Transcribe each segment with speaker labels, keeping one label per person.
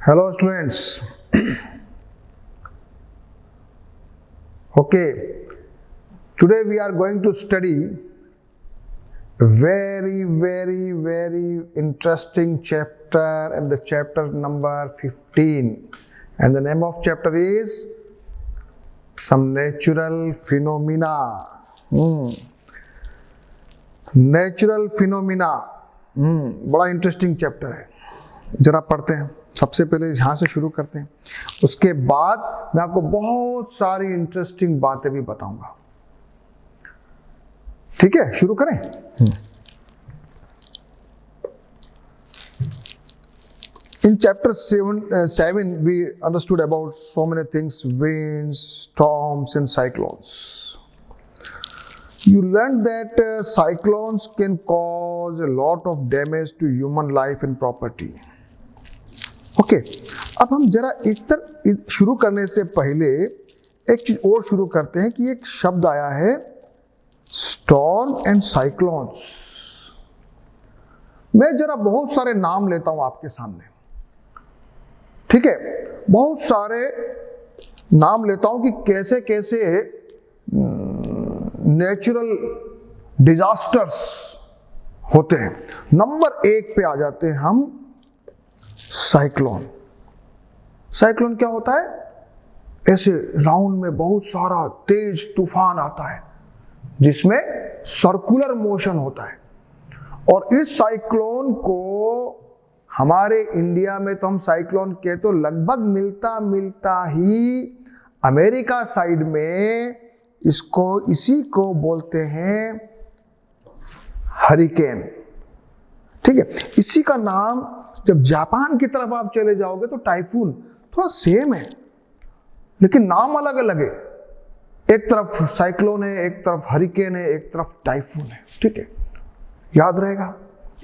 Speaker 1: Hello students. Okay, today we are going to study a very interesting chapter, and the chapter number 15, and the name of chapter is some natural phenomena. Natural phenomena बड़ा interesting chapter है, जरा पढ़ते हैं। सबसे पहले यहाँ से शुरू करते हैं, उसके बाद मैं आपको बहुत सारी इंटरेस्टिंग बातें भी बताऊंगा। ठीक है, शुरू करें। In chapter 7 we understood about so many things: winds, storms and cyclones. You learned that cyclones can cause a lot of damage to human life and property. Okay, अब हम जरा इस तरह शुरू करने से पहले एक चीज और शुरू करते हैं कि एक शब्द आया है स्टॉर्म एंड साइक्लोन्स। मैं जरा बहुत सारे नाम लेता हूं आपके सामने, ठीक है, बहुत सारे नाम लेता हूं कि कैसे कैसे नेचुरल डिजास्टर्स होते हैं। नंबर 1 पे आ जाते हैं हम, साइक्लोन। साइक्लोन क्या होता है? ऐसे राउंड में बहुत सारा तेज तूफान आता है जिसमें सर्कुलर मोशन होता है, और इस साइक्लोन को हमारे इंडिया में तो हम साइक्लोन के तो लगभग मिलता ही अमेरिका साइड में इसी को बोलते हैं हरिकेन। ठीक है, इसी का नाम जब जापान की तरफ आप चले जाओगे तो टाइफून, थोड़ा सेम है लेकिन नाम अलग अलग है। एक तरफ साइक्लोन है, एक तरफ हरिकेन है, एक तरफ टाइफून है। ठीक है, याद रहेगा,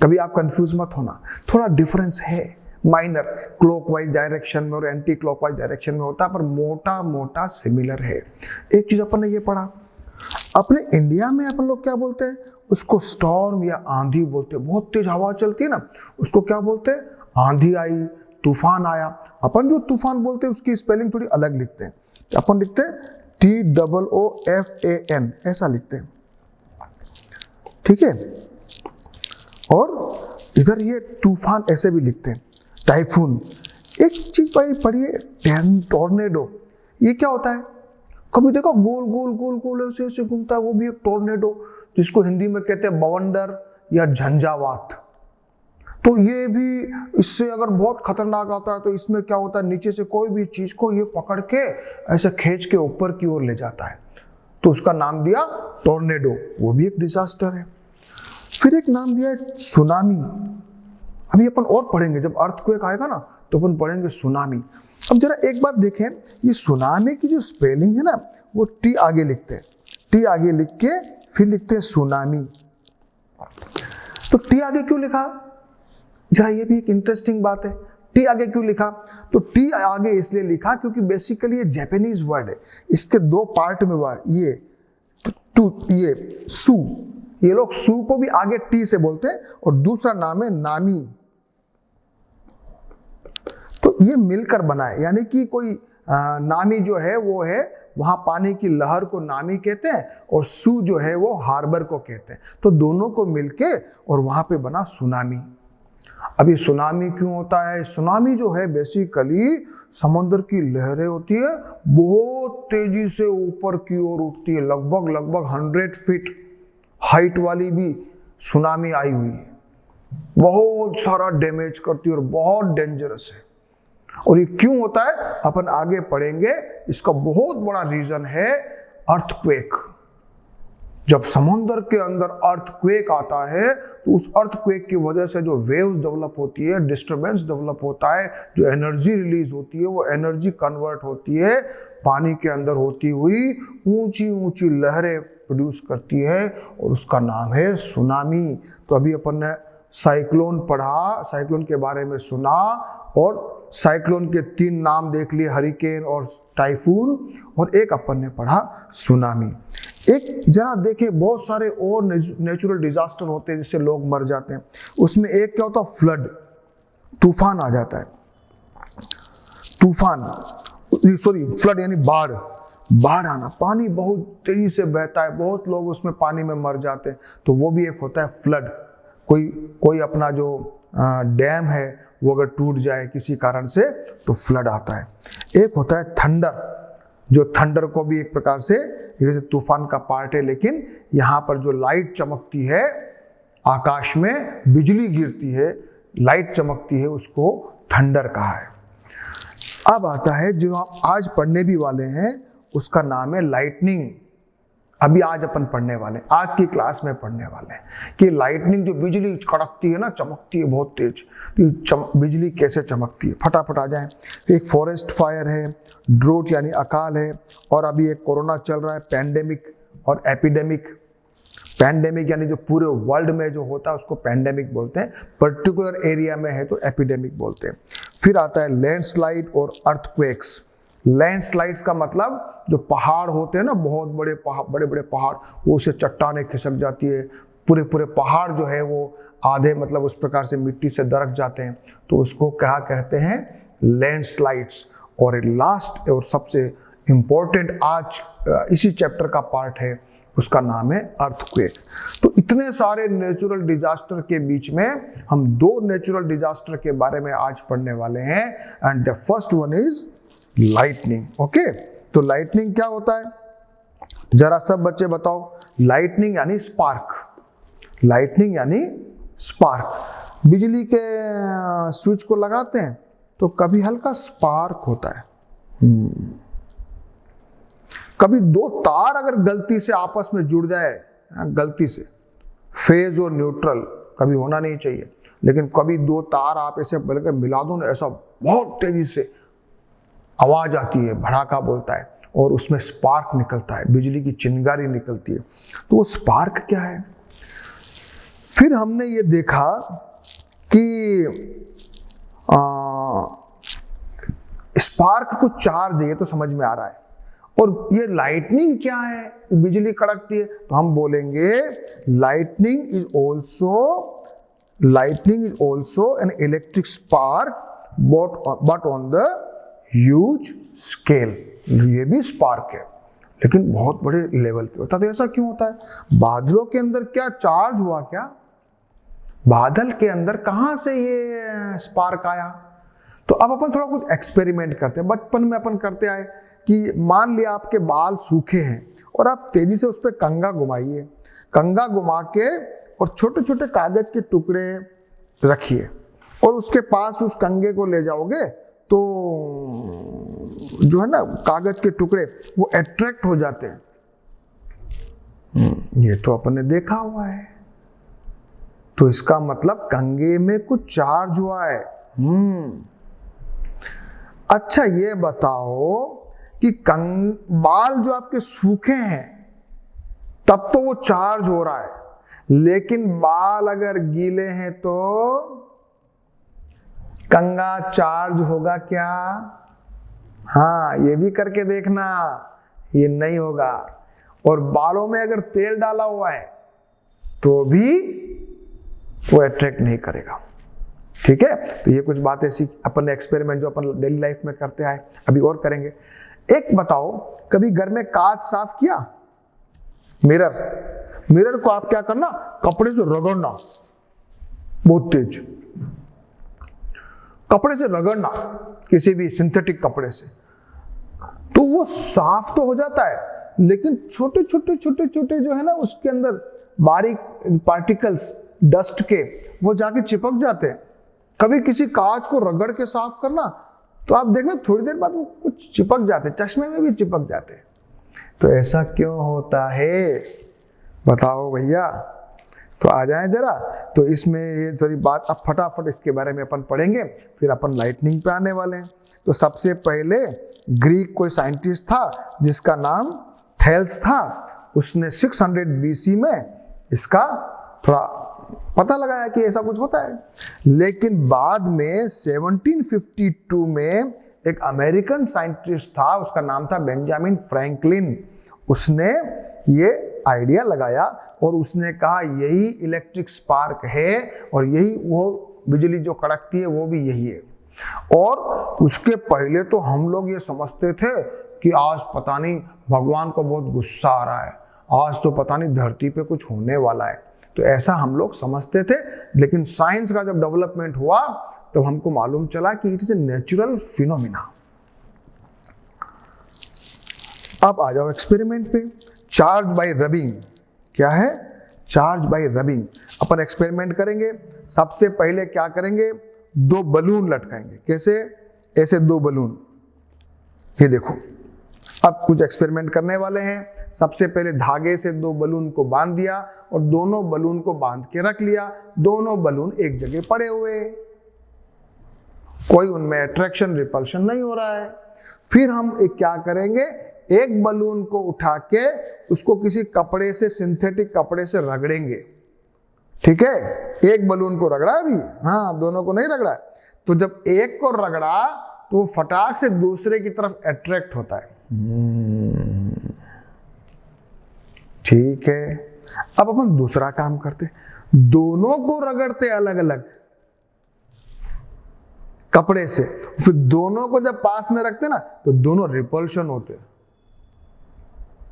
Speaker 1: कभी आप कंफ्यूज मत होना। थोड़ा डिफरेंस है माइनर, क्लॉकवाइज डायरेक्शन में और एंटी क्लॉकवाइज डायरेक्शन में होता है, पर मोटा मोटा सिमिलर है। एक चीज अपन ने ये पढ़ा, अपने इंडिया में अपन लोग क्या बोलते हैं? उसको स्टॉर्म या आंधी बोलते हैं। बहुत तेज हवा चलती है ना, उसको क्या बोलते हैं? आंधी आई, तूफान आया। अपन जो तूफान बोलते हैं उसकी स्पेलिंग थोड़ी अलग लिखते हैं। अपन लिखते हैं TOOFAN, ऐसा लिखते हैं। ठीक है, और इधर ये तूफान ऐसे भी लिखते हैं, टाइफून। एक चीज भाई पढ़िए, टॉर्नेडो। ये क्या होता है? कभी देखो गोल गोल गोल गोल ऐसे ऐसे घूमता है, वो भी एक टॉर्नेडो, जिसको हिंदी में कहते हैं बवंडर या झंझावात। तो ये भी, इससे अगर बहुत खतरनाक आता है तो इसमें क्या होता है, नीचे से कोई भी चीज को ये पकड़ के ऐसे खींच के ऊपर की ओर ले जाता है, तो उसका नाम दिया टॉर्नेडो। वो भी एक डिजास्टर है। फिर एक नाम दिया है सुनामी। अभी अपन और पढ़ेंगे, जब अर्थक्वेक आएगा ना तो अपन पढ़ेंगे सुनामी। अब जरा एक बार देखें, ये सुनामी की जो स्पेलिंग है ना, वो टी आगे लिखते हैं, टी आगे लिख के फिर लिखते हैं सुनामी। तो टी आगे क्यों लिखा? जरा ये भी एक इंटरेस्टिंग बात है। टी आगे क्यों लिखा? तो टी आगे इसलिए लिखा क्योंकि बेसिकली ये जापानीज वर्ड है। इसके दो पार्ट में हुआ, ये ये सु, ये लोग सु को भी आगे टी से बोलते हैं, और दूसरा नाम है नामी। तो ये मिलकर बना है, यानी कि कोई नामी जो है वो है वहां पानी की लहर को नामी कहते हैं, और सु जो है वो हार्बर को कहते हैं। तो दोनों को मिलके और वहां पे बना सुनामी। अभी सुनामी क्यों होता है? सुनामी जो है बेसिकली समुद्र की लहरें होती है, बहुत तेजी से ऊपर की ओर उठती है, लगभग 100 फीट हाइट वाली भी सुनामी आई हुई है, बहुत सारा डैमेज करती है और बहुत डेंजरस है। और ये क्यों होता है अपन आगे पढ़ेंगे। इसका बहुत बड़ा रीजन है अर्थक्वेक। जब समुद्र के अंदर अर्थक्वेक आता है तो उस अर्थक्वेक की वजह से जो वेव्स डेवलप होती है, डिस्टर्बेंस डेवलप होता है, जो एनर्जी रिलीज होती है, वो एनर्जी कन्वर्ट होती है, पानी के अंदर होती हुई ऊंची ऊंची लहरें प्रोड्यूस करती है, और उसका नाम है सुनामी। तो अभी अपन ने साइक्लोन पढ़ा, साइक्लोन के बारे में सुना, और साइक्लोन के 3 नाम देख लिए, हरिकेन और टाइफून, और एक अपन ने पढ़ा सुनामी। एक जरा देखे, बहुत सारे और नेचुरल डिजास्टर होते हैं जिससे लोग मर जाते हैं। उसमें एक क्या होता है? फ्लड, तूफान आ जाता है। तूफान, सॉरी फ्लड यानी बाढ़, बाढ़ आना, पानी बहुत तेजी से बहता है, बहुत लोग उसमें पानी में मर जाते हैं, तो वो भी एक होता है फ्लड। कोई अपना जो डैम है वो अगर टूट जाए किसी कारण से तो फ्लड आता है। एक होता है थंडर, जो थंडर को भी एक प्रकार से जैसे तूफान का पार्ट है, लेकिन यहाँ पर जो लाइट चमकती है, आकाश में बिजली गिरती है, लाइट चमकती है, उसको थंडर कहा है। अब आता है जो हम आज पढ़ने भी वाले हैं, उसका नाम है लाइटनिंग। अभी आज अपन पढ़ने वाले हैं, आज की क्लास में पढ़ने वाले हैं कि लाइटनिंग, जो बिजली कड़कती है ना, चमकती है बहुत तेज, तो बिजली कैसे चमकती है, फटाफट आ जाए। एक फॉरेस्ट फायर है, ड्रोट यानी अकाल है, और अभी एक कोरोना चल रहा है, पैंडेमिक और एपिडेमिक। पैंडेमिक यानी जो पूरे वर्ल्ड में जो होता है उसको पैंडेमिक बोलते हैं, पर्टिकुलर एरिया में है तो एपिडेमिक बोलते हैं। फिर आता है लैंडस्लाइड और अर्थक्वेक्स। लैंडस्लाइड्स का मतलब जो पहाड़ होते हैं ना, बहुत बड़े बड़े पहाड़, वो उससे चट्टानें खिसक जाती है, पूरे पहाड़ जो है वो आधे मतलब उस प्रकार से मिट्टी से दरक जाते हैं, तो उसको क्या कहते हैं, लैंडस्लाइड्स। और लास्ट और सबसे इम्पोर्टेंट आज इसी चैप्टर का पार्ट है, उसका नाम है अर्थक्वेक। तो इतने सारे नेचुरल डिजास्टर के बीच में हम दो नेचुरल डिजास्टर के बारे में आज पढ़ने वाले हैं, and the first one is lightning. Okay, तो लाइटनिंग क्या होता है, जरा सब बच्चे बताओ। लाइटनिंग यानी स्पार्क, लाइटनिंग यानी स्पार्क। बिजली के स्विच को लगाते हैं तो कभी हल्का स्पार्क होता है, कभी दो तार अगर गलती से आपस में जुड़ जाए, गलती से, फेज और न्यूट्रल कभी होना नहीं चाहिए, लेकिन कभी दो तार आप ऐसे बल्कि मिला दो ना, ऐसा बहुत तेजी से आवाज आती है, भड़ाका बोलता है, और उसमें स्पार्क निकलता है, बिजली की चिंगारी निकलती है। तो वो स्पार्क क्या है? फिर हमने ये देखा कि स्पार्क को चार्ज है, ये तो समझ में आ रहा है, और ये लाइटनिंग क्या है, बिजली कड़कती है, तो हम बोलेंगे lightning is also an electric spark but on the huge scale. ये भी स्पार्क है लेकिन बहुत बड़े लेवल पे होता है। तो ऐसा क्यों होता है? बादलों के अंदर क्या चार्ज हुआ क्या? बादल के अंदर कहां से ये स्पार्क आया? तो अब अपन थोड़ा कुछ एक्सपेरिमेंट करते हैं। बचपन में अपन करते आए कि मान लिया आपके बाल सूखे हैं और आप तेजी से उस पर कंघा घुमाइए, कंघा घुमा के और छोटे छोटे कागज के टुकड़े रखिए, और उसके पास उस कंघे को ले जाओगे तो जो है ना कागज के टुकड़े वो अट्रैक्ट हो जाते हैं। ये तो अपन ने देखा हुआ है। तो इसका मतलब कंघे में कुछ चार्ज हुआ है। अच्छा ये बताओ कि बाल जो आपके सूखे हैं तब तो वो चार्ज हो रहा है, लेकिन बाल अगर गीले हैं तो कंघा चार्ज होगा क्या? हाँ, ये भी करके देखना, ये नहीं होगा। और बालों में अगर तेल डाला हुआ है तो भी वो अट्रैक्ट नहीं करेगा। ठीक है, तो ये कुछ बातें अपन एक्सपेरिमेंट जो अपन डेली लाइफ में करते आए, अभी और करेंगे। एक बताओ, कभी घर में कांच साफ किया? मिरर को आप क्या करना, कपड़े से रगड़ना, बहुत तेज कपड़े से रगड़ना, किसी भी सिंथेटिक कपड़े से, तो वो साफ तो हो जाता है, लेकिन छोटे छोटे जो है ना उसके अंदर बारीक पार्टिकल्स डस्ट के वो जाके चिपक जाते हैं। कभी किसी कांच को रगड़ के साफ करना तो आप देखना थोड़ी देर बाद वो कुछ चिपक जाते, चश्मे में भी चिपक जाते। तो ऐसा क्यों होता है बताओ भैया? तो आ जाए जरा। तो इसमें ये थोड़ी बात अब फटाफट इसके बारे में अपन पढ़ेंगे, फिर अपन लाइटनिंग पे आने वाले हैं। तो सबसे पहले ग्रीक कोई साइंटिस्ट था जिसका नाम थेल्स था, उसने 600 BC में इसका थोड़ा पता लगाया कि ऐसा कुछ होता है। लेकिन बाद में 1752 में एक अमेरिकन साइंटिस्ट था, उसका नाम था बेंजामिन फ्रैंकलिन। उसने ये आइडिया लगाया और उसने कहा यही इलेक्ट्रिक स्पार्क है और यही वो बिजली जो कड़कती है वो भी यही है। और उसके पहले तो हम लोग ये समझते थे कि आज पता नहीं भगवान को बहुत गुस्सा आ रहा है, आज तो पता नहीं धरती पे कुछ होने वाला है, तो ऐसा हम लोग समझते थे। लेकिन साइंस का जब डेवलपमेंट हुआ तो हमको मालूम चला कि it is a natural phenomena. अब आ जाओ एक्सपेरिमेंट पे। चार्ज बाय रबिंग, क्या है? Charge by rubbing. Upon experiment करेंगे। सबसे पहले क्या करेंगे? 2 बलून लटकाएंगे। कैसे? ऐसे 2 बलून, ये देखो। अब कुछ एक्सपेरिमेंट करने वाले हैं। सबसे पहले धागे से 2 बलून को बांध दिया और दोनों बलून को बांध के रख लिया। दोनों बलून एक जगह पड़े हुए, कोई उनमें अट्रैक्शन रिपल्शन नहीं हो रहा है। फिर हम एक क्या करेंगे, एक बलून को उठा के उसको किसी कपड़े से, सिंथेटिक कपड़े से रगड़ेंगे। ठीक है, एक बलून को रगड़ा अभी, हाँ, दोनों को नहीं रगड़ा। तो जब एक को रगड़ा तो वो फटाक से दूसरे की तरफ अट्रैक्ट होता है। ठीक है, अब अपन दूसरा काम करते, दोनों को रगड़ते अलग अलग कपड़े से, फिर दोनों को जब पास में रखते ना तो दोनों रिपल्शन होते।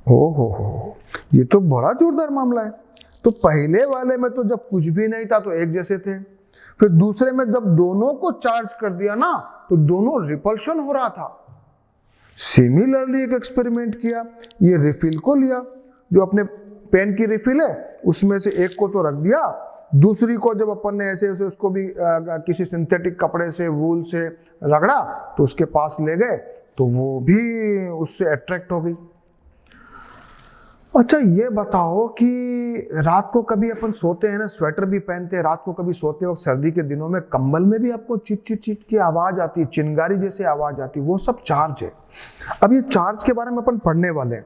Speaker 1: हो, ये तो बड़ा जोरदार मामला है। तो पहले वाले में तो जब कुछ भी नहीं था तो एक जैसे थे, फिर दूसरे में जब दोनों को चार्ज कर दिया ना तो दोनों रिपल्शन हो रहा था। सिमिलरली एक एक्सपेरिमेंट किया, ये रिफिल को लिया, जो अपने पेन की रिफिल है उसमें से एक को तो रख दिया, दूसरी को जब अपन ने ऐसे ऐसे उसको भी किसी सिंथेटिक कपड़े से, वूल से रगड़ा तो उसके पास ले गए तो वो भी उससे अट्रैक्ट हो गई। अच्छा ये बताओ कि रात को कभी अपन सोते हैं ना, स्वेटर भी पहनते हैं, रात को कभी सोते वक्त सर्दी के दिनों में कंबल में भी आपको चिट चिट चिट की आवाज आती है, चिंगारी जैसे आवाज आती है, वो सब चार्ज है। अब ये चार्ज के बारे में अपन पढ़ने वाले हैं,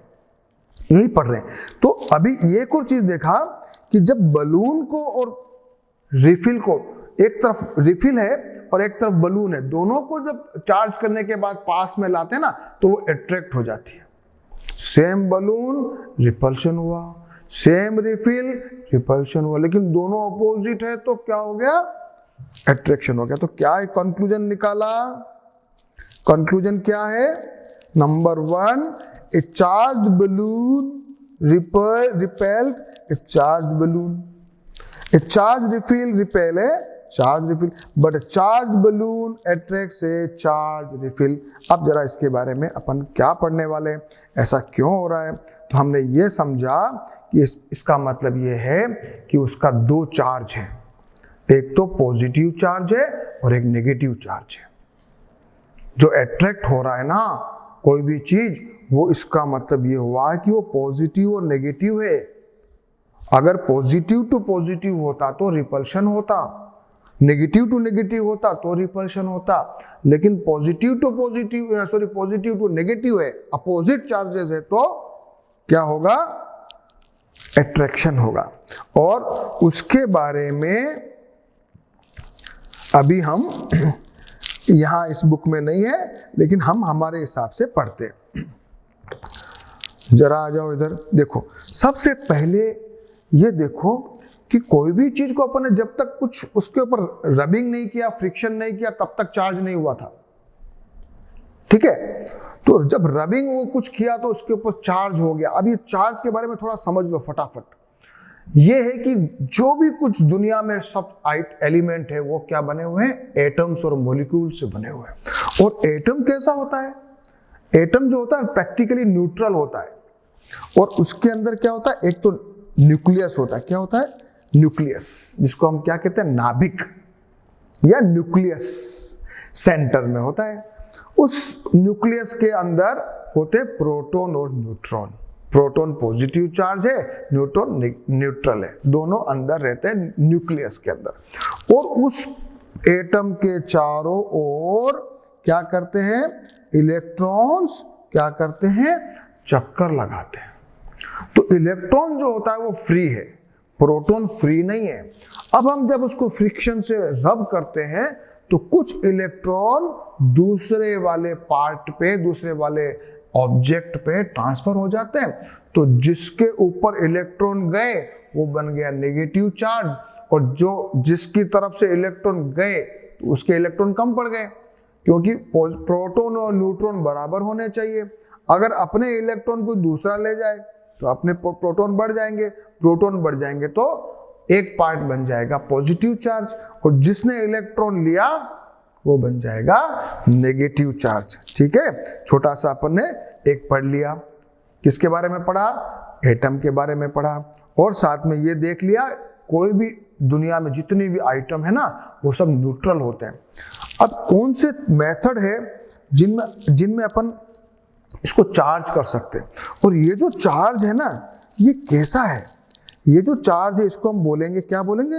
Speaker 1: यही पढ़ रहे हैं। तो अभी एक और चीज देखा कि जब बलून को और रिफिल को, एक तरफ रिफिल है और एक तरफ बलून है, दोनों को जब चार्ज करने के बाद पास में लाते हैं ना तो वो अट्रैक्ट हो जाती है। सेम बलून रिपल्शन हुआ, सेम रिफिल रिपल्शन हुआ, लेकिन दोनों अपोजिट है तो क्या हो गया? अट्रैक्शन हो गया। तो क्या है कंक्लूजन निकाला? कंक्लूजन क्या है? Number 1, A charged balloon repelled a charged balloon. A charged refill repel a charged refill, but a charged balloon attracts a charged refill. अब जरा इसके बारे में अपन क्या पढ़ने वाले हैं, ऐसा क्यों हो रहा है? तो हमने ये समझा कि इसका मतलब ये है कि उसका 2 चार्ज है, एक तो पॉजिटिव चार्ज है और एक नेगेटिव चार्ज है। जो अट्रैक्ट हो रहा है ना कोई भी चीज, वो इसका मतलब ये हुआ है कि वो पॉजिटिव और नेगेटिव है। अगर पॉजिटिव टू पॉजिटिव होता तो रिपल्शन होता, नेगेटिव टू नेगेटिव होता तो रिपल्शन होता, लेकिन पॉजिटिव टू नेगेटिव है, अपोजिट चार्जेस है, तो क्या होगा? अट्रैक्शन होगा। और उसके बारे में अभी हम यहां इस बुक में नहीं है, लेकिन हम हमारे हिसाब से पढ़ते। जरा आ जाओ इधर, देखो सबसे पहले ये देखो कि कोई भी चीज को अपन ने जब तक कुछ उसके ऊपर रबिंग नहीं किया, फ्रिक्शन नहीं किया, तब तक चार्ज नहीं हुआ था। ठीक है, तो जब रबिंग वो कुछ किया तो उसके ऊपर चार्ज हो गया। अब ये चार्ज के बारे में थोड़ा समझ लो फटाफट। ये है कि जो भी कुछ दुनिया में सब एलिमेंट है वो क्या बने हुए हैं? एटम्स और मॉलिक्यूल से बने हुए हैं। और एटम कैसा होता है? एटम जो होता है प्रैक्टिकली न्यूट्रल होता है, और उसके अंदर क्या होता है? एक तो न्यूक्लियस होता है। क्या होता है? न्यूक्लियस, जिसको हम क्या कहते हैं? नाभिक या न्यूक्लियस सेंटर में होता है। उस न्यूक्लियस के अंदर होते हैं प्रोटॉन और न्यूट्रॉन। प्रोटॉन पॉजिटिव चार्ज है, न्यूट्रॉन न्यूट्रल है, दोनों अंदर रहते हैं न्यूक्लियस के अंदर। और उस एटम के चारों ओर क्या करते हैं? इलेक्ट्रॉन्स क्या करते हैं? चक्कर लगाते हैं। तो इलेक्ट्रॉन जो होता है वो फ्री है, प्रोटॉन फ्री नहीं है। अब हम जब उसको फ्रिक्शन से रब करते हैं तो कुछ इलेक्ट्रॉन दूसरे वाले पार्ट पे, दूसरे वाले ऑब्जेक्ट पे ट्रांसफर हो जाते हैं। तो जिसके ऊपर इलेक्ट्रॉन गए वो बन गया नेगेटिव चार्ज, और जो जिसकी तरफ से इलेक्ट्रॉन गए तो उसके इलेक्ट्रॉन कम पड़ गए। क्योंकि प्रोटॉन और न्यूट्रॉन बराबर होने चाहिए। अगर अपने इलेक्ट्रॉन को दूसरा ले जाए तो अपने प्रोटॉन बढ़ जाएंगे, प्रोटॉन बढ़ जाएंगे तो एक पार्ट बन जाएगा पॉजिटिव चार्ज, और जिसने इलेक्ट्रॉन लिया वो बन जाएगा नेगेटिव चार्ज। ठीक है, छोटा सा अपन ने एक पढ़ लिया। किसके बारे में पढ़ा? एटम के बारे में पढ़ा, और साथ में ये देख लिया कोई भी दुनिया में जितनी भी आइटम है ना वो सब न्यूट्रल होते हैं। अब कौन से मेथड है जिनमें अपन इसको चार्ज कर सकते हैं, और ये जो चार्ज है ना ये कैसा है? ये जो चार्ज है इसको हम बोलेंगे, क्या बोलेंगे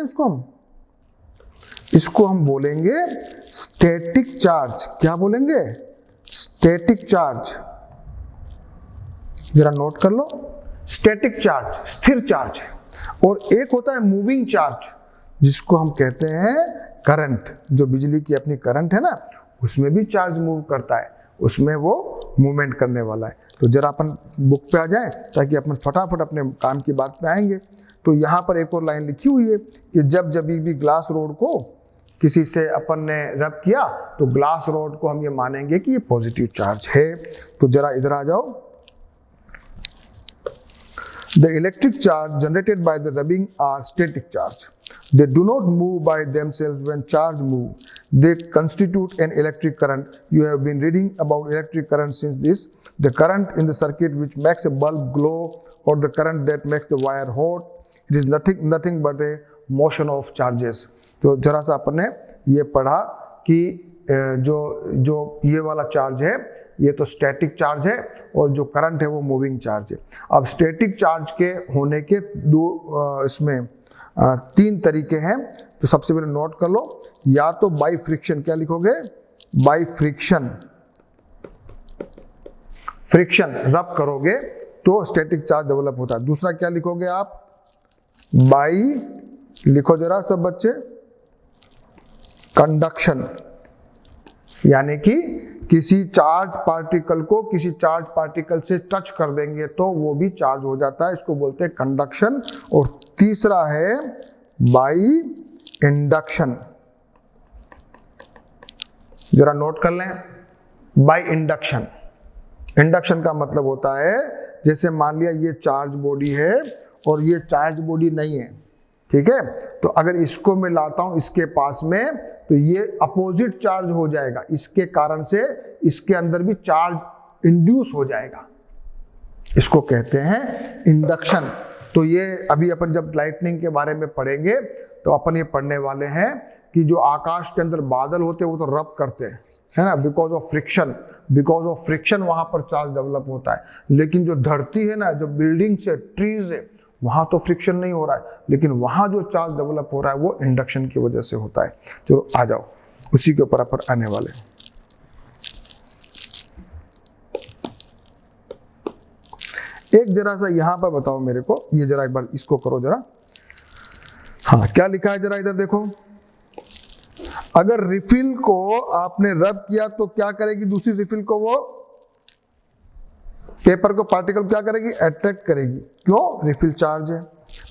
Speaker 1: इसको हम बोलेंगे स्टैटिक चार्ज। क्या बोलेंगे? Static charge. जरा नोट कर लो, स्टैटिक चार्ज स्थिर चार्ज है, और एक होता है मूविंग चार्ज जिसको हम कहते हैं करंट। जो बिजली की अपनी करंट है ना उसमें भी चार्ज मूव करता है, उसमें वो मूवमेंट करने वाला है। तो जरा अपन बुक पे आ जाएं ताकि अपन फटाफट अपने काम की बात पे आएंगे। तो यहाँ पर एक और लाइन लिखी हुई है कि जब भी ग्लास रोड को किसी से अपन ने रब किया तो ग्लास रोड को हम ये मानेंगे कि ये पॉजिटिव चार्ज है। तो जरा इधर आ जाओ। The electric charge generated by the rubbing are static charge. They do not move by themselves when charge move. They constitute an electric current. You have been reading about electric current since this. The current in the circuit which makes a bulb glow, or the current that makes the wire hot. It is nothing but a motion of charges. तो जरा सा अपन ने ये पढ़ा कि जो ये वाला चार्ज है ये तो स्टैटिक चार्ज है, और जो करंट है वो मूविंग चार्ज है। अब स्टैटिक चार्ज के होने के इसमें 3 तरीके हैं। तो सबसे पहले नोट कर लो, या तो बाई फ्रिक्शन। क्या लिखोगे? By friction. फ्रिक्शन रब करोगे तो स्टैटिक चार्ज डेवलप होता है। दूसरा क्या लिखोगे आप? बाई, लिखो जरा सब बच्चे, कंडक्शन। यानी कि किसी चार्ज पार्टिकल को किसी चार्ज पार्टिकल से टच कर देंगे तो वो भी चार्ज हो जाता है, इसको बोलते हैं कंडक्शन। और तीसरा है बाई इंडक्शन। जरा नोट कर लें, बाई इंडक्शन। इंडक्शन का मतलब होता है जैसे मान लिया ये चार्ज बॉडी है और ये चार्ज बॉडी नहीं है, ठीक है, तो अगर इसको मैं लाता हूं इसके पास में तो ये अपोजिट चार्ज हो जाएगा, इसके कारण से इसके अंदर भी चार्ज इंड्यूस हो जाएगा, इसको कहते हैं इंडक्शन। तो ये अभी अपन जब लाइटनिंग के बारे में पढ़ेंगे तो अपन ये पढ़ने वाले हैं कि जो आकाश के अंदर बादल होते हैं वो तो रब करते हैं, है ना, बिकॉज ऑफ फ्रिक्शन वहां पर चार्ज डेवलप होता है। लेकिन जो धरती है ना, जो बिल्डिंग्स है, ट्रीज है, वहां तो फ्रिक्शन नहीं हो रहा है, लेकिन वहां जो चार्ज डेवलप हो रहा है वो इंडक्शन की वजह से होता है। चलो आ जाओ, उसी के ऊपर अपन आने वाले। एक जरा सा यहां पर बताओ मेरे को, ये जरा एक बार इसको करो जरा। हाँ, क्या लिखा है जरा इधर देखो। अगर रिफिल को आपने रब किया तो क्या करेगी दूसरी रिफिल को? वो पेपर को पार्टिकल क्या करेगी? अट्रैक्ट करेगी। क्यों? रिफिल चार्ज है।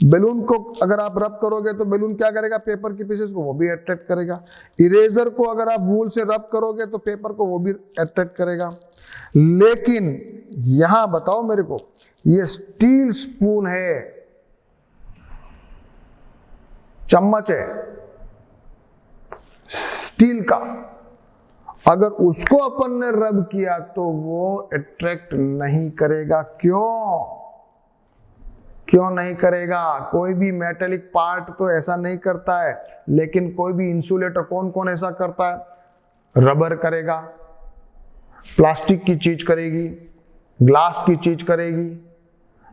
Speaker 1: बैलून को अगर आप रब करोगे तो बैलून क्या करेगा? पेपर की पीसेस को वो भी अट्रैक्ट करेगा। इरेजर को अगर आप वूल से रब करोगे तो पेपर को वो भी अट्रैक्ट करेगा। लेकिन यहां बताओ मेरे को, ये स्टील स्पून है, चम्मच है स्टील का, अगर उसको अपन ने रब किया तो वो अट्रैक्ट नहीं करेगा। क्यों नहीं करेगा? कोई भी मेटेलिक पार्ट तो ऐसा नहीं करता है, लेकिन कोई भी इंसुलेटर कौन कौन ऐसा करता है? रबर करेगा, प्लास्टिक की चीज करेगी, ग्लास की चीज करेगी,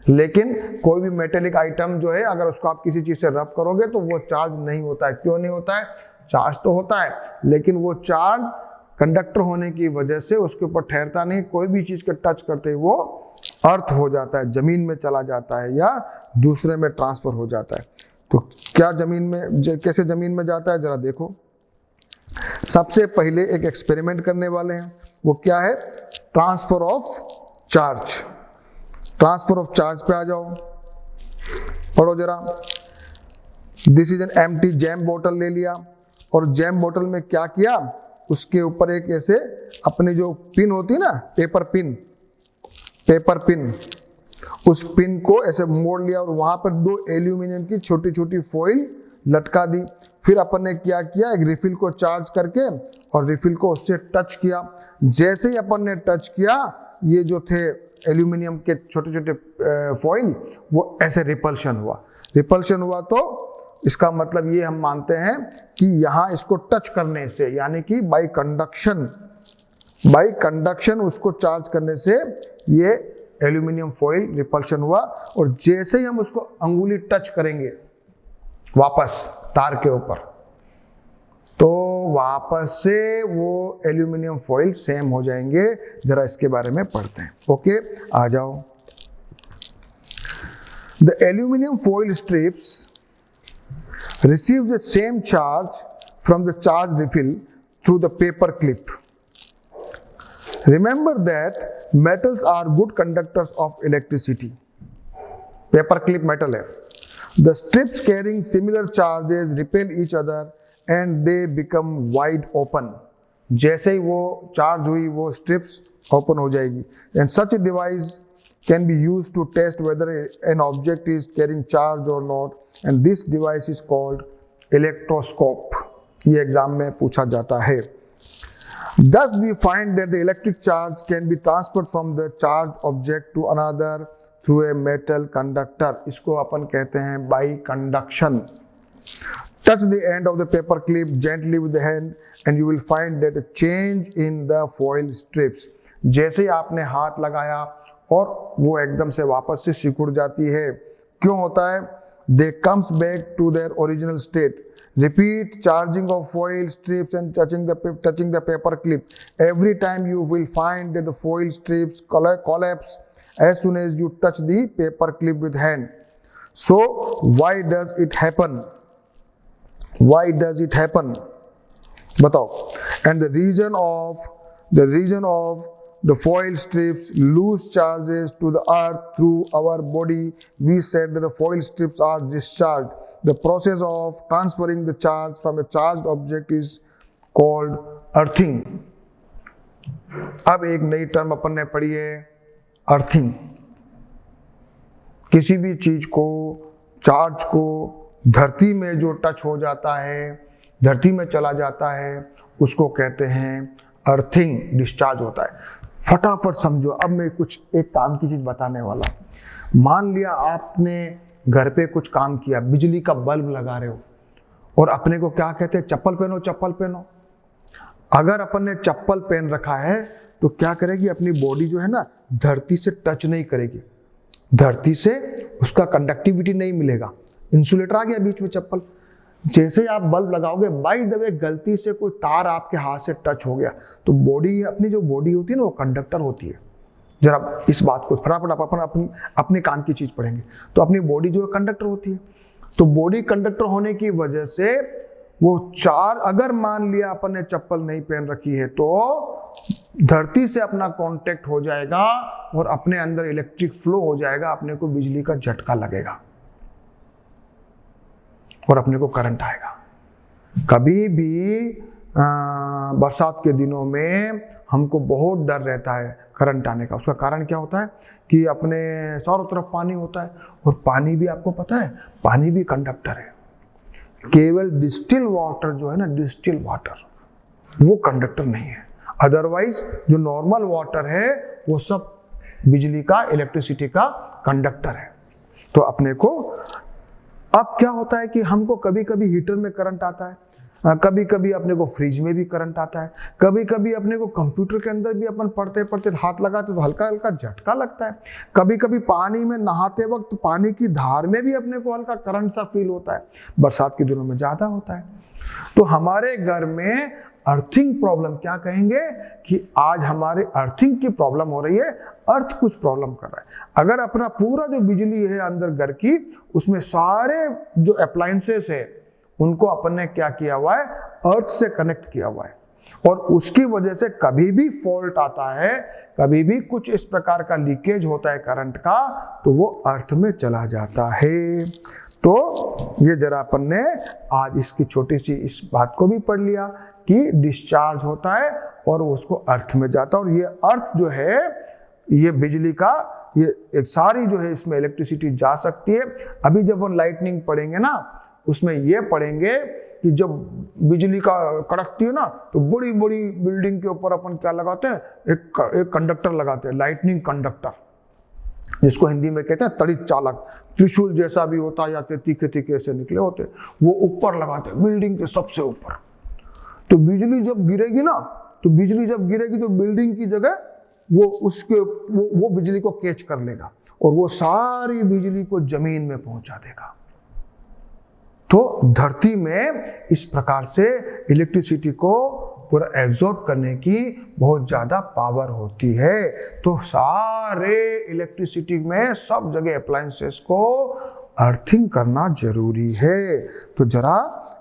Speaker 1: लेकिन कोई भी मेटेलिक आइटम जो है अगर उसको आप किसी चीज से रब करोगे तो वो चार्ज नहीं होता है। क्यों नहीं होता है? चार्ज तो होता है, लेकिन वो चार्ज कंडक्टर होने की वजह से उसके ऊपर ठहरता नहीं। कोई भी चीज के टच करते ही वो अर्थ हो जाता है, जमीन में चला जाता है या दूसरे में ट्रांसफर हो जाता है। तो क्या जमीन में, कैसे जमीन में जाता है जरा देखो। सबसे पहले एक एक्सपेरिमेंट करने वाले हैं, वो क्या है? Transfer of charge. Transfer of charge पे आ जाओ, पढ़ो जरा। This is an empty jam बोतल ले लिया और जैम बोतल में क्या किया? उसके ऊपर एक ऐसे अपनी जो पिन होती है ना, पेपर पिन, उस पिन को ऐसे मोड़ लिया और वहां पर 2 एल्यूमिनियम की छोटी छोटी फॉइल लटका दी। फिर अपन ने क्या किया, एक रिफिल को चार्ज करके और रिफिल को उससे टच किया। जैसे ही अपन ने टच किया, ये जो थे एल्यूमिनियम के छोटे छोटे फॉइल, वो ऐसे रिपल्शन हुआ। तो इसका मतलब ये हम मानते हैं कि यहाँ इसको टच करने से, यानी कि बाय कंडक्शन उसको चार्ज करने से ये एल्यूमिनियम फॉइल रिपल्शन हुआ। और जैसे ही हम उसको अंगुली टच करेंगे वापस तार के ऊपर, तो वापस से वो एल्यूमिनियम फॉइल सेम हो जाएंगे। जरा इसके बारे में पढ़ते हैं। ओके, आ जाओ। The aluminium foil strips receives the same charge from the charge refill through the paper clip. Remember that metals are good conductors of electricity. Paper clip metal है. The strips carrying similar charges repel each other and they become wide open. जैसे ही वो charge हुई, वो strips open हो जाएगी. And such a device can be used to test whether an object is carrying charge or not, and this device is called electroscope. ये exam में पूछा जाता है. Thus we find that the electric charge can be transferred from the charged object to another through a metal conductor. इसको अपन कहते हैं by conduction. Touch the end of the paper clip gently with the hand and you will find that a change in the foil strips. जैसे ही आपने हाथ लगाया और वो एकदम से वापस से सिकुड़ जाती है. क्यों होता है? They comes back to their original state. Repeat charging of foil strips and touching the paper clip. Every time you will find that the foil strips collapse as soon as you touch the paper clip with hand. So why does it happen? बताओ. And the reason of the foil strips lose charges to the earth through our body. We said that the foil strips are discharged. The process of transferring the charge from a charged object is called earthing. अब एक नई term अपन ने पढ़ी है, earthing. किसी भी चीज को, चार्ज को धरती में जो टच हो जाता है, धरती में चला जाता है, उसको कहते हैं अर्थिंग. डिस्चार्ज होता है. फटाफट समझो. अब मैं कुछ एक काम की चीज बताने वाला. मान लिया आपने घर पे कुछ काम किया, बिजली का बल्ब लगा रहे हो और अपने को क्या कहते हैं, चप्पल पहनो. अगर अपन ने चप्पल पहन रखा है तो क्या करेगी, अपनी बॉडी जो है ना धरती से टच नहीं करेगी, धरती से उसका कंडक्टिविटी नहीं मिलेगा. इंसुलेटर आ गया बीच में चप्पल. जैसे ही आप बल्ब लगाओगे, बाय द वे गलती से कोई तार आपके हाथ से टच हो गया, तो बॉडी, अपनी जो बॉडी होती है ना, वो कंडक्टर होती है. जरा इस बात को फटाफट अपन अपने काम की चीज पढ़ेंगे. तो अपनी बॉडी जो है कंडक्टर होती है. तो बॉडी कंडक्टर होने की वजह से वो अगर मान लिया अपन ने चप्पल नहीं पहन रखी है, तो धरती से अपना कांटेक्ट हो जाएगा और अपने अंदर इलेक्ट्रिक फ्लो हो जाएगा, अपने को बिजली का झटका लगेगा और अपने को करंट आएगा. कभी भी बरसात के दिनों में हमको बहुत डर रहता है करंट आने का. उसका कारण क्या होता है कि अपने चारों तरफ पानी होता है, और पानी भी आपको पता है, पानी भी कंडक्टर है. केवल डिस्टिल वाटर जो है ना, डिस्टिल वाटर, वो कंडक्टर नहीं है. अदरवाइज जो नॉर्मल वाटर है वो सब बिजली का, इलेक्ट्रिसिटी का कंडक्टर है. तो अपने को अब क्या होता है कि हमको कभी कभी हीटर में करंट आता है, कभी कभी अपने को फ्रिज में भी करंट आता है, कभी कभी अपने को कंप्यूटर के अंदर भी अपन पढ़ते पढ़ते हाथ लगाते तो हल्का हल्का झटका लगता है. कभी कभी पानी में नहाते वक्त पानी की धार में भी अपने को हल्का करंट सा फील होता है. बरसात के दिनों में ज्यादा होता है. तो हमारे घर में अर्थिंग प्रॉब्लम, क्या कहेंगे कि आज हमारे अर्थिंग की प्रॉब्लम हो रही है, अर्थ कुछ प्रॉब्लम कर रहा है. अगर अपना पूरा जो बिजली है अंदर घर की, उसमें सारे जो अप्लायंसेस है उनको अपन ने क्या किया हुआ है, अर्थ से कनेक्ट किया हुआ है. और उसकी वजह से कभी भी फॉल्ट आता है, कभी भी कुछ इस प्रकार का लीकेज होता है करंट का, तो वो अर्थ में चला जाता है. तो ये जरा अपन ने आज इसकी छोटी सी इस बात को भी पढ़ लिया कि डिस्चार्ज होता है और उसको अर्थ में जाता है। और ये अर्थ जो है, ये बिजली का, ये एक सारी जो है इसमें इलेक्ट्रिसिटी जा सकती है। अभी जब हम लाइटनिंग पढ़ेंगे ना, उसमें ये पढ़ेंगे कि जब बिजली का कड़कती है ना, तो बड़ी बड़ी बिल्डिंग के ऊपर अपन क्या लगाते हैं, एक कंडक्टर लगाते हैं, लाइटनिंग कंडक्टर, जिसको हिंदी में कहते हैं तड़ित चालक। त्रिशूल जैसा भी होता है या तीखे तीखे से निकले होते, वो ऊपर लगाते हैं बिल्डिंग के सबसे ऊपर। तो बिजली जब गिरेगी ना, तो बिल्डिंग की जगह वो उसके वो बिजली को कैच कर लेगा और वो सारी बिजली को जमीन में पहुंचा देगा। तो धरती में इस प्रकार से इलेक्ट्रिसिटी को पूरा एब्जॉर्ब करने की बहुत ज्यादा पावर होती है। तो सारे इलेक्ट्रिसिटी में सब जगह अप्लायंसेस को अर्थिंग करना जरूरी है। तो जरा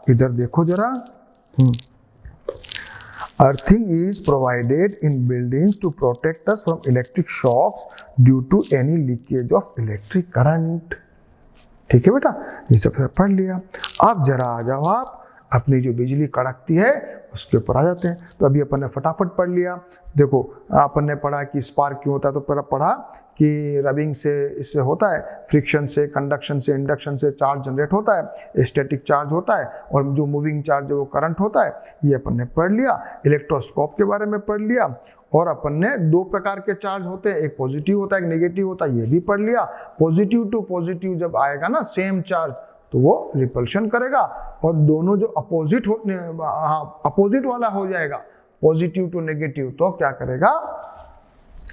Speaker 1: इधर देखो जरा, Earthing is provided in buildings to protect us from electric shocks due to any leakage of electric current। ठीक है बेटा, ये सब पढ़ लिया। अब जरा आ जाओ आप अपनी जो बिजली कड़कती है उसके ऊपर आ जाते हैं। तो अभी अपन ने फटाफट पढ़ लिया। देखो, अपन ने पढ़ा कि स्पार्क क्यों होता है, तो पढ़ा कि रबिंग से इससे होता है, फ्रिक्शन से, कंडक्शन से, इंडक्शन से चार्ज जनरेट होता है, स्टैटिक चार्ज होता है, और जो मूविंग चार्ज है वो करंट होता है। ये अपन ने पढ़ लिया। इलेक्ट्रोस्कोप के बारे में पढ़ लिया, और अपन ने दो प्रकार के चार्ज होते हैं, एक पॉजिटिव होता है, एक नेगेटिव होता है, ये भी पढ़ लिया। पॉजिटिव टू पॉजिटिव जब आएगा ना सेम चार्ज, तो वो रिपल्शन करेगा, और दोनों जो अपोजिट वाला हो जाएगा, पॉजिटिव टू नेगेटिव, तो क्या करेगा,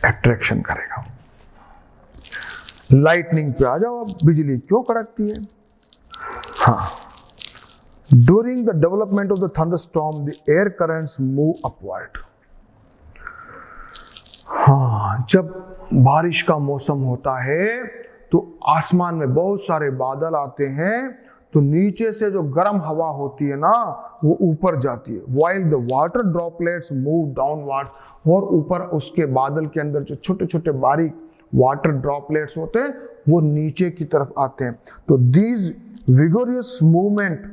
Speaker 1: अट्रैक्शन करेगा। लाइटनिंग पे आ जाओ अब, बिजली क्यों कड़कती है। हाँ, during the development of the thunderstorm the air currents move upward. हाँ, जब बारिश का मौसम होता है तो आसमान में बहुत सारे बादल आते हैं, तो नीचे से जो गर्म हवा होती है ना, वो ऊपर जाती है। while the water droplets move downwards, और ऊपर उसके बादल के अंदर जो छोटे छोटे बारीक वाटर ड्रॉपलेट्स होते हैं वो नीचे की तरफ आते हैं। तो these vigorous movement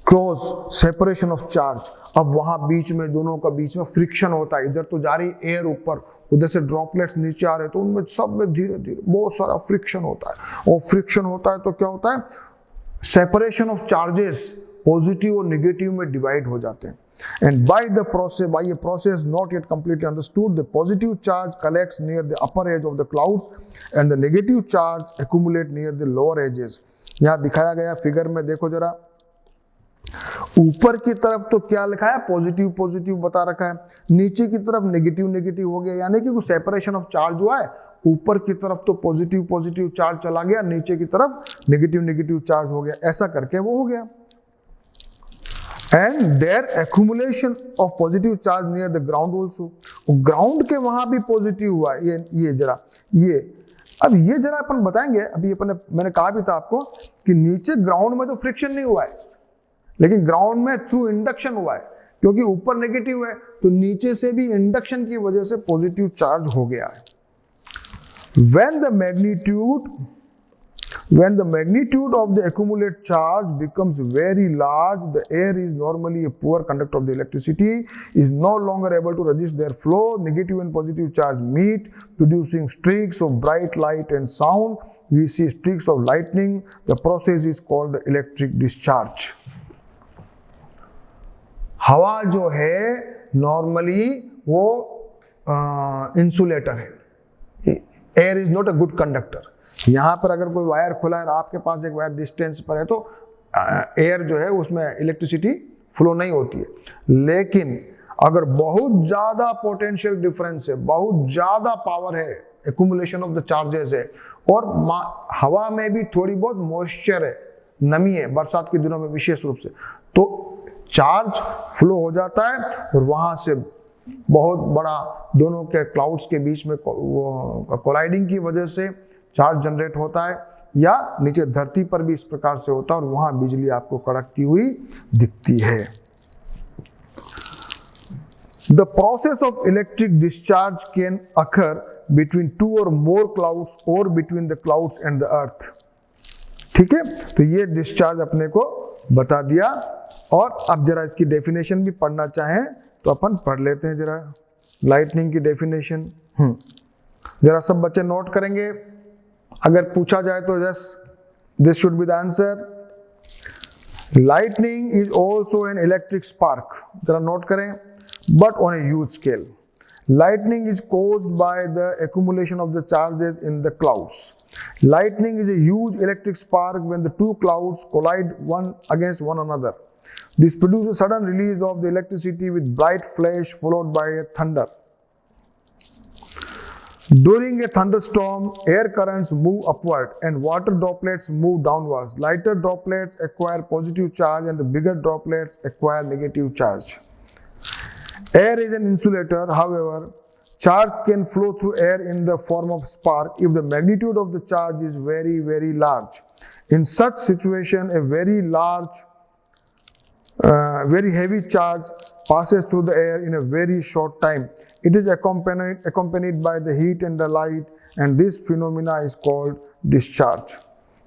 Speaker 1: cause separation of charge। अब वहां बीच में, दोनों का बीच में फ्रिक्शन होता है, इधर तो जा रही एयर ऊपर, उधर से ड्रॉपलेट्स नीचे आ रहे, तो उनमें सब में धीरे धीरे बहुत सारा फ्रिक्शन होता है। और फ्रिक्शन होता है तो क्या होता है, सेपरेशन ऑफ चार्जेस पॉजिटिव और नेगेटिव में डिवाइड हो जाते हैं। And by a process not yet completely understood, the positive charge collects near the upper edge of the clouds and the negative charge accumulate near the lower edges। यहाँ दिखाया गया figure में देखो जरा, ऊपर की तरफ तो क्या लिखा है, पॉजिटिव पॉजिटिव बता रखा है, नीचे की तरफ नेगेटिव नेगेटिव हो गया, यानी कि कुछ सेपरेशन ऑफ चार्ज हुआ है। ऊपर की तरफ तो पॉजिटिव पॉजिटिव चार्ज चला गया, नीचे की तरफ नेगेटिव नेगेटिव चार्ज हो गया, ऐसा करके वो हो गया। And there accumulation of positive charge near the ground also, ground के वहां भी पॉजिटिव हुआ है। ये जरा अब ये जरा अपन बताएंगे। अभी मैंने कहा भी था आपको कि नीचे ग्राउंड में तो फ्रिक्शन नहीं हुआ है, लेकिन ग्राउंड में थ्रू इंडक्शन हुआ है, क्योंकि ऊपर नेगेटिव है, तो नीचे से भी इंडक्शन की वजह से पॉजिटिव चार्ज हो गया है। When the magnitude of the accumulated charge becomes very large, the air is normally a poor conductor of the electricity, is no longer able to resist their flow. Negative and positive charge meet, producing streaks of bright light and sound. We see streaks of lightning. The process is called the electric discharge. हवा जो है normally वो insulator है, air is not a good conductor. यहाँ पर अगर कोई wire खुला है और आपके पास एक वायर डिस्टेंस पर है, तो एयर जो है उसमें इलेक्ट्रिसिटी फ्लो नहीं होती है। लेकिन अगर बहुत ज़्यादा पोटेंशियल डिफरेंस है, बहुत ज़्यादा पावर है, एक्यूमुलेशन ऑफ द चार्जेस है, और हवा में भी थोड़ी बहुत मॉइस्चर है, नमी है, बरसात के दिनों में विशेष रूप से, तो चार्ज फ्लो हो जाता है और वहां से बहुत बड़ा दोनों के क्लाउड्स के बीच में कोलाइडिंग की वजह से चार्ज जनरेट होता है, या नीचे धरती पर भी इस प्रकार से होता है और वहां बिजली आपको कड़कती हुई दिखती है। The process of electric discharge can occur between 2 or more clouds और between the clouds and the earth. ठीक है, तो ये डिस्चार्ज अपने को बता दिया। और अब जरा इसकी डेफिनेशन भी पढ़ना चाहें तो अपन पढ़ लेते हैं जरा लाइटनिंग की डेफिनेशन। जरा सब बच्चे नोट करेंगे, अगर पूछा जाए तो just this should be the answer. Lightning is also an electric spark, जरा नोट करें, but on a huge scale. Lightning is caused by the accumulation of the charges in the clouds. Lightning is a huge electric spark when the two clouds collide one against one another. This produces sudden release of the electricity with bright flash followed by a thunder. During a thunderstorm, air currents move upward and water droplets move downwards. Lighter droplets acquire positive charge and the bigger droplets acquire negative charge. Air is an insulator, however, charge can flow through air in the form of spark if the magnitude of the charge is very, very large. In such situation, a very heavy charge passes through the air in a very short time. It is accompanied by the heat and the light, and this phenomena is called discharge.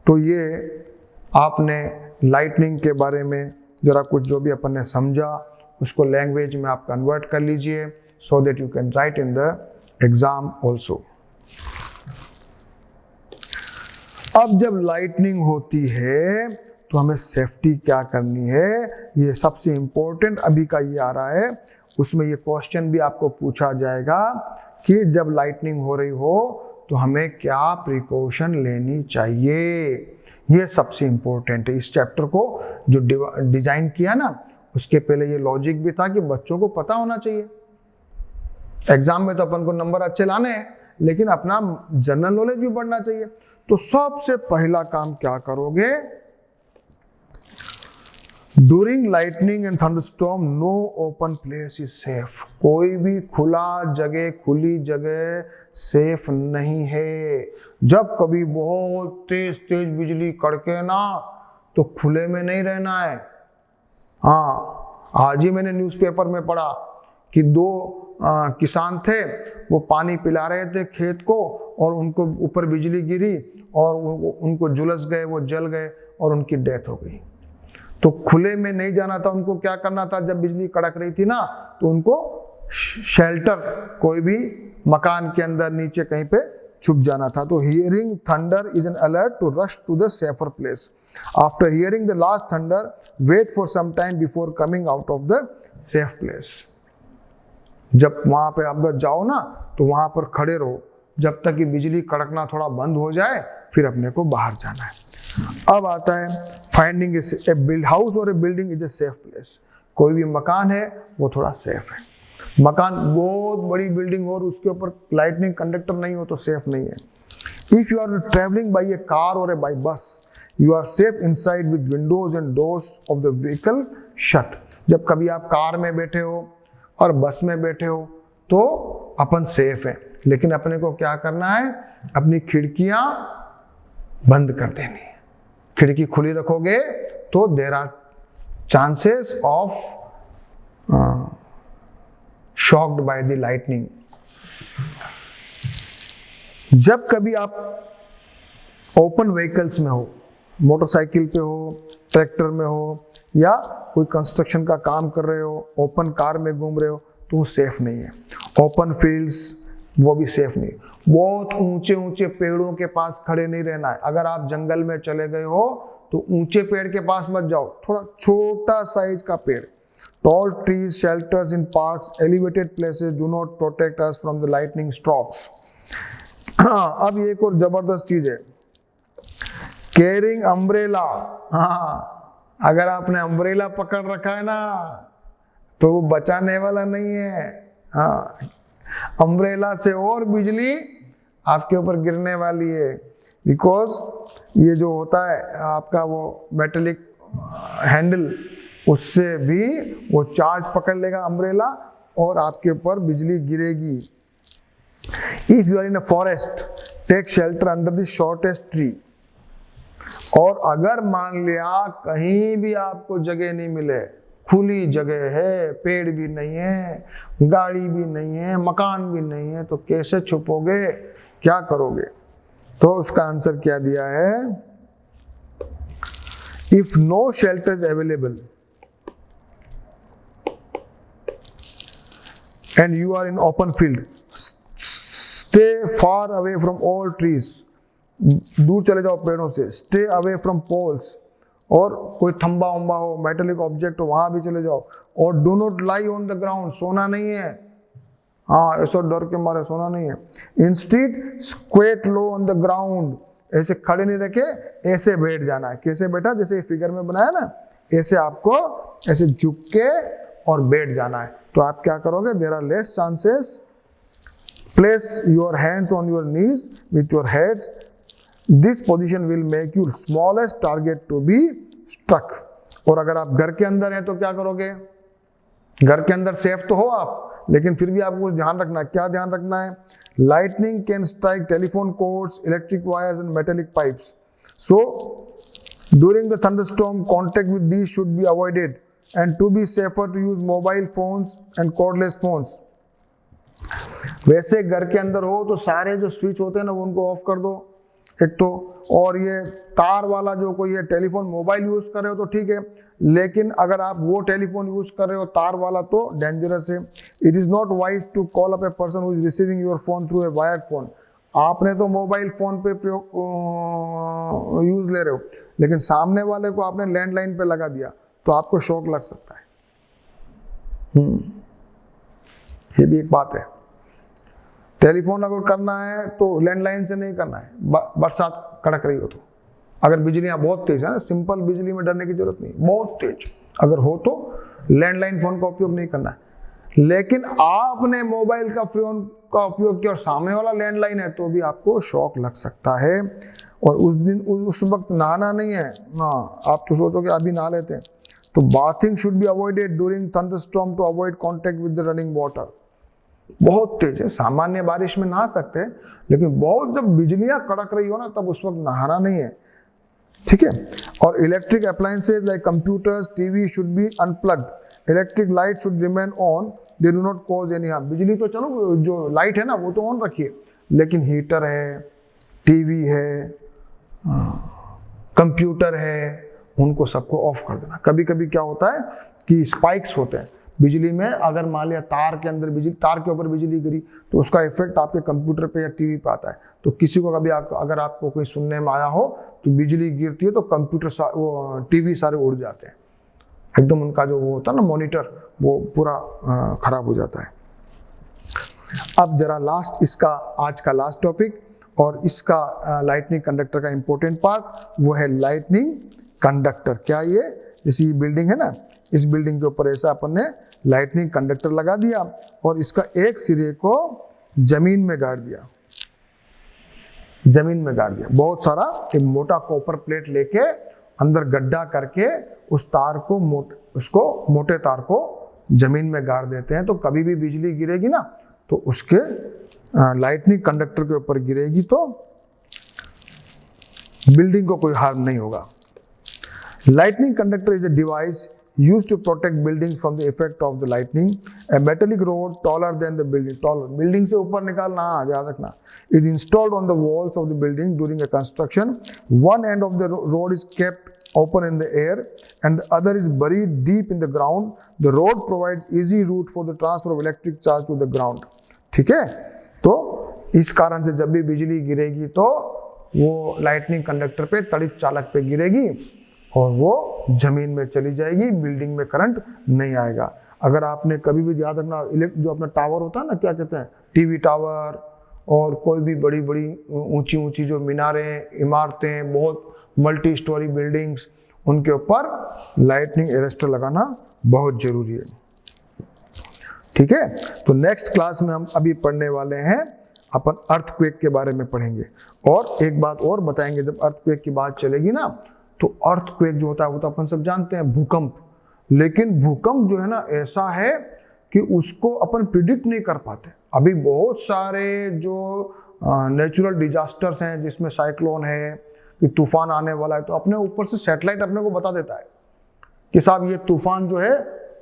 Speaker 1: तो ये आपने lightning के बारे में जरा कुछ जो भी अपन ने समझा उसको लैंग्वेज में आप कन्वर्ट कर लीजिए, so that you can write in the exam also. अब जब लाइटनिंग होती है तो हमें सेफ्टी क्या करनी है, ये सबसे इंपॉर्टेंट अभी का ये आ रहा है। उसमें ये क्वेश्चन भी आपको पूछा जाएगा कि जब लाइटनिंग हो रही हो तो हमें क्या प्रिकॉशन लेनी चाहिए, ये सबसे इंपॉर्टेंट है। इस चैप्टर को जो डिजाइन किया ना, उसके पहले ये लॉजिक भी था कि बच्चों को पता होना चाहिए। एग्जाम में तो अपन को नंबर अच्छे लाने हैं, लेकिन अपना जनरल नॉलेज भी बढ़ना चाहिए। तो सबसे पहला काम क्या करोगे, during lightning and thunderstorm no open place is safe. कोई भी खुली जगह सेफ नहीं है। जब कभी बहुत तेज बिजली कड़के ना, तो खुले में नहीं रहना है। हाँ, आज ही मैंने न्यूज़पेपर में पढ़ा कि दो किसान थे, वो पानी पिला रहे थे खेत को और उनको ऊपर बिजली गिरी और उनको झुलस गए, वो जल गए और उनकी डेथ हो गई। तो खुले में नहीं जाना था, उनको क्या करना था, जब बिजली कड़क रही थी ना तो उनको शेल्टर, कोई भी मकान के अंदर नीचे कहीं पे छुप जाना था। तो hearing thunder is an alert to rush to the safer place. After hearing the last thunder, wait for some time before coming out of the safe place. जब वहां पे आप जाओ ना तो वहां पर खड़े रहो जब तक कि बिजली कड़कना थोड़ा बंद हो जाए, फिर अपने को बाहर जाना है। अब आता है फाइंडिंग ए बिल्ड हाउस और a building is a safe place. कोई भी मकान है वो थोड़ा सेफ है। मकान बहुत बड़ी बिल्डिंग और उसके ऊपर लाइटनिंग कंडक्टर नहीं हो तो सेफ नहीं है। If you are travelling by a car और a by bus, You are safe inside with windows and doors of the vehicle shut. जब कभी आप कार में बैठे हो और बस में बैठे हो तो अपन सेफ है, लेकिन अपने को क्या करना है, अपनी खिड़कियां बंद कर देनी है। खिड़की खुली रखोगे तो there are chances of shocked by the lightning. जब कभी आप ओपन व्हीकल्स में हो, मोटरसाइकिल पे हो, ट्रैक्टर में हो, या कोई कंस्ट्रक्शन का काम कर रहे हो, ओपन कार में घूम रहे हो, तो वो सेफ नहीं है। ओपन फील्ड्स वो भी सेफ नहीं। बहुत ऊंचे पेड़ों के पास खड़े नहीं रहना है। अगर आप जंगल में चले गए हो तो ऊंचे पेड़ के पास मत जाओ, थोड़ा छोटा साइज का पेड़। Tall trees, shelters in parks, elevated places do not protect us from the lightning strokes. अब ये एक और जबरदस्त चीज है, कैरिंग अम्ब्रेला। हाँ, अगर आपने अम्ब्रेला पकड़ रखा है ना तो वो बचाने वाला नहीं है। हाँ, अम्ब्रेला से और बिजली आपके ऊपर गिरने वाली है, बिकॉज ये जो होता है आपका वो मेटेलिक हैंडल, उससे भी वो चार्ज पकड़ लेगा अम्ब्रेला और आपके ऊपर बिजली गिरेगी। If you are in a forest, take shelter under the shortest tree. और अगर मान लिया कहीं भी आपको जगह नहीं मिले, खुली जगह है, पेड़ भी नहीं है, गाड़ी भी नहीं है, मकान भी नहीं है, तो कैसे छुपोगे, क्या करोगे? तो उसका आंसर क्या दिया है, If no shelter is available and you are in open field, stay far away from all trees. दूर चले जाओ पेड़ों से. Stay away from poles. और कोई थंबा वंबा हो, मेटेलिक ऑब्जेक्ट हो, वहां भी चले जाओ. और do not lie on the ground, सोना नहीं है. हाँ, ऐसा डर के मारे सोना नहीं है. Instead square low on the ground, ऐसे खड़े नहीं रखे, ऐसे बैठ जाना है. कैसे बैठा, जैसे फिगर में बनाया ना, ऐसे आपको ऐसे झुक के और बैठ जाना है. तो आप क्या करोगे, there are less chances. Place your hands on your knees with your heads. This position will make you smallest target to be struck. और अगर आप घर के अंदर हैं तो क्या करोगे, घर के अंदर सेफ तो हो आप, लेकिन फिर भी आपको कुछ ध्यान रखना है. क्या ध्यान रखना है, lightning can strike telephone cords, electric wires and metallic pipes. So during the thunderstorm contact with these should be avoided and to be safer to use mobile phones and cordless phones. वैसे घर के अंदर हो तो सारे जो switch होते हैं ना, वो उनको ऑफ कर दो एक तो. और ये तार वाला जो कोई ये टेलीफोन मोबाइल यूज कर रहे हो तो ठीक है, लेकिन अगर आप वो टेलीफोन यूज कर रहे हो तार वाला तो डेंजरस है. It is not wise to call up a person who is receiving your phone through a wired phone. आपने तो मोबाइल फोन पे यूज ले रहे हो, लेकिन सामने वाले को आपने लैंडलाइन पे लगा दिया तो आपको शॉक लग सकता है. ये भी एक बात है. टेलीफोन अगर करना है तो लैंडलाइन से नहीं करना है, बरसात कड़क रही हो तो. अगर बिजलियां बहुत तेज है ना, सिंपल बिजली में डरने की जरूरत नहीं, बहुत तेज अगर हो तो लैंडलाइन फोन का उपयोग नहीं करना है. लेकिन आपने मोबाइल का फोन का उपयोग किया और सामने वाला लैंडलाइन है तो भी आपको शॉक लग सकता है. और उस वक्त नहाना नहीं है ना. आप तो सोचो कि अभी नहा लेते हैं. तो bathing should be avoided during thunderstorm to avoid contact with the running water. बहुत तेज है, सामान्य बारिश में नहा सकते हैं, लेकिन बहुत जब बिजलियां कड़क रही हो ना तब उस वक्त नहाना नहीं है. ठीक है. और electric appliances like computers, TV should be unplugged. Electric light should remain on, they do not cause any harm. बिजली तो चलो, जो लाइट है ना वो तो ऑन रखिए, लेकिन हीटर है, टीवी है, कंप्यूटर है, उनको सबको ऑफ कर देना. कभी कभी क्या होता है कि स्पाइक्स होते हैं बिजली में. अगर मान लिया तार के अंदर बिजली, तार के ऊपर बिजली गिरी तो उसका इफेक्ट आपके कंप्यूटर पे या टीवी पे आता है. तो किसी को कभी अगर आपको कोई सुनने में आया हो तो बिजली गिरती है तो कंप्यूटर वो टीवी सारे उड़ जाते हैं एकदम. उनका जो वो होता है ना मॉनिटर, वो पूरा खराब हो जाता है. अब जरा लास्ट, इसका आज का लास्ट टॉपिक और इसका लाइटनिंग कंडक्टर का इंपॉर्टेंट पार्ट, वो है लाइटनिंग कंडक्टर. क्या ये, जैसे ये बिल्डिंग है ना, इस बिल्डिंग के ऊपर ऐसा अपन ने लाइटनिंग कंडक्टर लगा दिया और इसका एक सिरे को जमीन में गाड़ दिया. जमीन में गाड़ दिया बहुत सारा. एक मोटा कॉपर प्लेट लेके अंदर गड्ढा करके उस तार को मोटे तार को जमीन में गाड़ देते हैं. तो कभी भी बिजली गिरेगी ना तो उसके लाइटनिंग कंडक्टर के ऊपर गिरेगी तो बिल्डिंग को कोई हार्म नहीं होगा. Lightning conductor is a device used to protect buildings from the effect of the lightning. A metallic rod taller than the building, taller, building से ऊपर निकालना, याद रखना, is installed on the walls of the building during a construction. One end of the rod is kept open in the air and the other is buried deep in the ground. The rod provides easy route for the transfer of electric charge to the ground. ठीक है. तो इस कारण से जब भी बिजली गिरेगी तो वो लाइटनिंग कंडक्टर पे, तड़ित चालक पे गिरेगी और वो जमीन में चली जाएगी, बिल्डिंग में करंट नहीं आएगा. अगर आपने कभी भी याद रखना, जो अपना टावर होता है ना, क्या कहते हैं, टीवी टावर और कोई भी बड़ी बड़ी ऊंची ऊंची जो मीनारें, इमारतें, बहुत मल्टी स्टोरी बिल्डिंग्स, उनके ऊपर लाइटनिंग अरेस्टर लगाना बहुत जरूरी है. ठीक है. तो नेक्स्ट क्लास में हम अभी पढ़ने वाले हैं, अपन अर्थक्वेक के बारे में पढ़ेंगे. और एक बात और बताएंगे, जब अर्थक्वेक की बात चलेगी ना, तो अर्थक्वेक जो होता है वो तो अपन सब जानते हैं, भूकंप. लेकिन भूकंप जो है ना ऐसा है कि उसको अपन प्रिडिक्ट नहीं कर पाते. अभी बहुत सारे जो नेचुरल डिजास्टर्स हैं, जिसमें साइक्लोन है कि तूफान आने वाला है, तो अपने ऊपर से सैटेलाइट अपने को बता देता है कि साहब ये तूफान जो है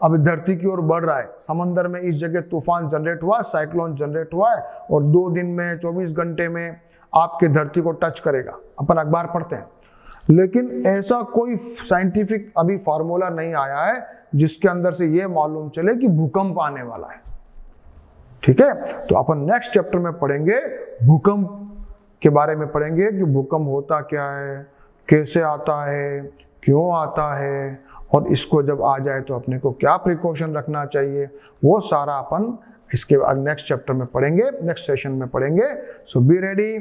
Speaker 1: अब धरती की ओर बढ़ रहा है, समंदर में इस जगह तूफान जनरेट हुआ, साइक्लोन जनरेट हुआ है और 2 दिन में 24 घंटे में आपके धरती को टच करेगा. अपन अखबार पढ़ते हैं. लेकिन ऐसा कोई साइंटिफिक अभी फॉर्मूला नहीं आया है जिसके अंदर से ये मालूम चले कि भूकंप आने वाला है। ठीक है, तो अपन नेक्स्ट चैप्टर में पढ़ेंगे भूकंप के बारे में, पढ़ेंगे कि भूकंप होता क्या है, कैसे आता है, क्यों आता है, और इसको जब आ जाए तो अपने को क्या प्रिकॉशन रखना चाहिए, वो सारा अपन इसके नेक्स्ट चैप्टर में पढ़ेंगे, नेक्स्ट सेशन में पढ़ेंगे। सो बी रेडी।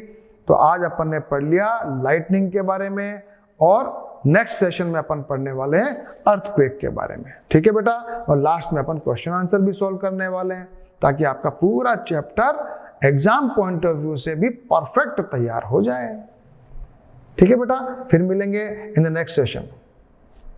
Speaker 1: तो आज अपन ने पढ़ लिया लाइटनिंग के बारे में, और नेक्स्ट सेशन में अपन पढ़ने वाले हैं अर्थक्वेक के बारे में। ठीक है बेटा, और लास्ट में अपन क्वेश्चन आंसर भी सॉल्व करने वाले हैं, ताकि आपका पूरा chapter exam point of view से भी परफेक्ट तैयार हो जाए। ठीक है बेटा, फिर मिलेंगे इन द नेक्स्ट सेशन।